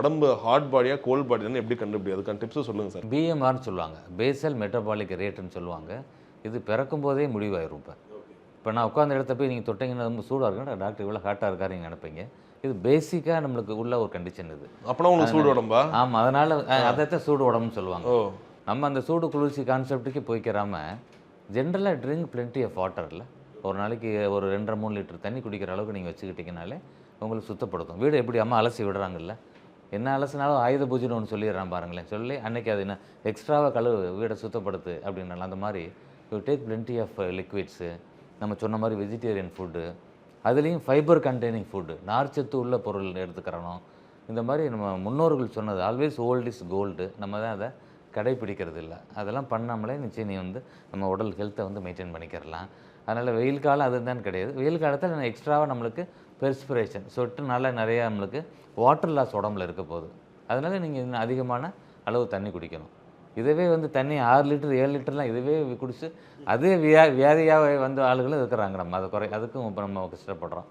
உடம்பு ஹாட் பாடியா கோல்ட் பாடியான்னு எப்படி கண்டுபிடி, அதுக்கான டிப்ஸ் சொல்லுங்கள் சார். பிஎம்ஆர்னு சொல்லுவாங்க, பேசல் மெட்டபாலிக் ரேட்டுன்னு சொல்லுவாங்க. இது பிறக்கும் போதே முடிவாயிரும். இப்போ நான் உட்காந்த இடத்த போய் நீங்கள் தொட்டிங்கன்னா ரொம்ப சூடாக இருக்குன்னா டாக்டர் இவ்வளோ ஹாட்டாக இருக்காரு நீங்கள் நினைப்பீங்க. இது பேசிக்காக நம்மளுக்கு உள்ள ஒரு கண்டிஷன் இது. அப்போனா உங்களுக்கு சூடு உடம்பா? ஆமாம், அதனால் அதைத்தான் சூடு உடம்புன்னு சொல்லுவாங்க. நம்ம அந்த சூடு குளிர்ச்சி கான்செப்ட்டுக்கு போய்க்கிறாமல் ஜென்ரலாக ட்ரிங்க் பிளென்டி ஆஃப் வாட்டரில் ஒரு நாளைக்கு ஒரு 2.5-3 லிட்டர் தண்ணி குடிக்கிற அளவுக்கு நீங்கள் வச்சுக்கிட்டிங்கனாலே உங்களுக்கு சுத்தப்படுத்தும். வீடு எப்படி அம்மா அலசி விடுறாங்கல்ல, என்ன அலசினாலும் ஆயுத பூஜைன்னு ஒன்று சொல்லிடுறான் பாருங்களேன். சொல்லி அன்றைக்கி அது என்ன எக்ஸ்ட்ராவாக கழுவு வீடை சுத்தப்படுத்து அப்படின்னால அந்த மாதிரி you take plenty of liquids. நம்ம சொன்ன மாதிரி வெஜிடேரியன் ஃபுட்டு, அதுலேயும் ஃபைபர் கண்டெய்னிங் ஃபுட்டு, நார்ச்சத்து உள்ள பொருள் எடுத்துக்கிறணும். இந்த மாதிரி நம்ம முன்னோர்கள் சொன்னது ஆல்வேஸ் ஓல்ட் இஸ் கோல்டு. நம்ம தான் அதை கடைப்பிடிக்கிறது இல்லை. அதெல்லாம் பண்ணாமலே நிச்சயம் நீ நம்ம உடல் ஹெல்த்தை மெயின்டைன் பண்ணிக்கிறலாம். அதனால் வெயில் காலம் அதுதான் கிடையாது. வெயில் காலத்தில் எக்ஸ்ட்ராவாக நம்மளுக்கு பெர்ஸ்பிரேஷன் சொட்டுனால நிறையா நம்மளுக்கு வாட்டர் லாஸ் உடம்புல இருக்க போகுது. அதனால் நீங்கள் இன்னும் அதிகமான அளவு தண்ணி குடிக்கணும். இதுவே தண்ணி 6 லிட்டர் 7 லிட்டர்லாம் இதுவே குடிச்சு அதே வியாதியாக ஆளுகளும் இருக்கிறாங்க. நம்ம அதை அதுக்கும் இப்போ நம்ம கஷ்டப்படுறோம்.